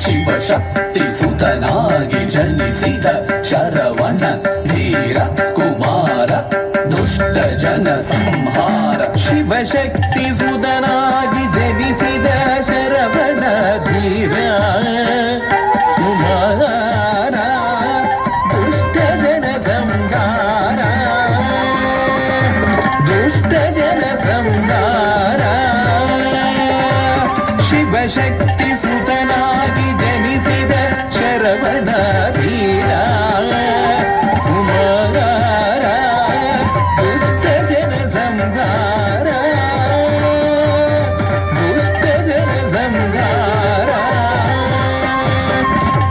ಶಿವಶಕ್ತಿ ಸುತನಾಗಿ ಜನಿಸಿದ ಶರವಣ ಧೀರ ಕುಮಾರ ದುಷ್ಟ ಜನ ಸಂಹಾರ. ಶಿವಶಕ್ತಿ ಸುತನಾಗಿ ಜನಿಸಿದ ಶರವಣ ಧೀರ ಕುಮಾರ ದುಷ್ಟ ಜನ ಸಂಹಾರ. ದುಷ್ಟ ಜನ ಸಂಹಾರ. ಶಿವಶಕ್ತಿ ಸುತನಾಗಿ ಜನಿಸಿದ ಶರವಣ ಧೀರ ಕುಮಾರ ದುಷ್ಟ ಜನ ಸಂಹಾರ. ದುಷ್ಟ ಜನ ಸಂಹಾರ.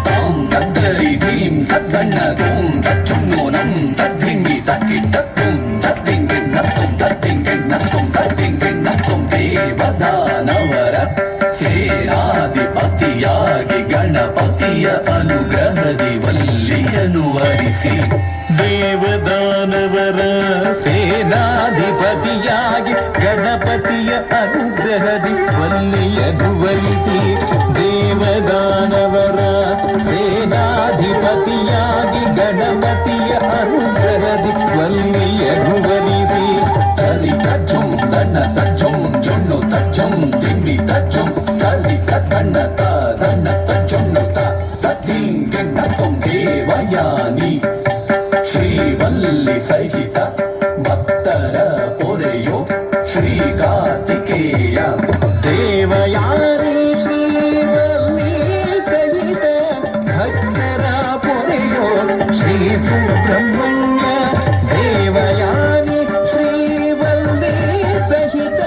ತಾಂ ತದ್ದರಿ ಧೀಂ ತದ್ದಣ್ಣ ತೋಂ ತಚ್ಚುಣ್ಣೋ ನಂ ತದ್ದಿಂಗಿ ತಕ್ಕಿಟ್ಟತ್ತುಂ ತದ್ದಿಂಗಿಣ್ಣತ್ತುಂ ತದ್ದಿಂಗಿಣ್ಣತ್ತುಂ ತದ್ದಿಂಗಿಣ್ಣತ್ತುಂ. ದೇವದಾನವರ ಸೇನಾಧಿಪತಿಯಾಗಿ ಗಣಪತಿಯ ಅನುಗ್ರಹದಿ ವಲ್ಲಿಯನು ವರಿಸಿ. ದೇವದಾನವರ ಸೇನಾಧಿಪತಿಯಾಗಿ ಗಣಪತಿಯ ಅನುಗ್ರಹದಿ ವಲ್ಲಿಯನು ವರಿಸಿ. ದೇವದಾನವರ ಸೇನಾಧಿಪತಿಯಾಗಿ ಗಣಪತಿಯ ಅನುಗ್ರಹದಿ ವಲ್ಲಿಯನು ವರಿಸಿ. ತರಿ ತಜ್ಜುಂ ದಣ್ಣ ತಜ್ಜುಂ ಜೊಣ್ಣು ತಜ್ಜುಂ ತಿಮ್ಮಿ ತಜ್ಜುಂ ತರಿ ತಣ್ಣ ತಣ್ಣ ತಜ್ಜೊಣ್ಣು ತದ್ದಿಂಗೆಣ್ಣತ್ತುಂ. ದೇವಯಾನಿ ಶ್ರೀವಲ್ಲಿ ಸಹಿತ ಭಕ್ತರ ಪೊರೆಯೋ ಶ್ರೀ ಕಾರ್ತಿಕೇಯ. ದೇವಯಾನಿ ಶ್ರೀವಲ್ಲಿ ಸಹಿತ ಭಕ್ತರ ಪೊರೆಯೋ ಶ್ರೀ ಸುಬ್ರಹ್ಮಣ್ಯ. ದೇವಯಾನಿ ಶ್ರೀವಲ್ಲಿ ಸಹಿತ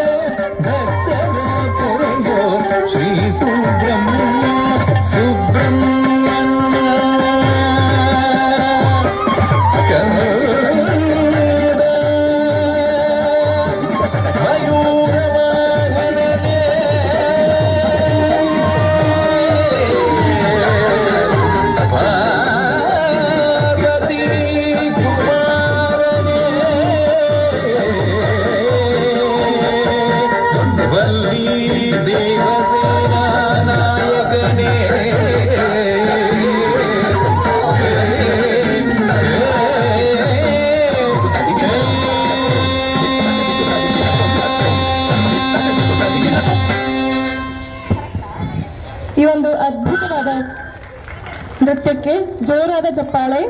ಭಕ್ತರ ಪೊರೆಯೋ ಶ್ರೀ ಸುಬ್ರಹ್ಮಣ್ಯ. ಸುಬ್ರಹ್ಮಣ್ಯ ಈ ಒಂದು ಅದ್ಭುತವಾದ ನೃತ್ಯಕ್ಕೆ ಜೋರಾದ ಚಪ್ಪಾಳೆ.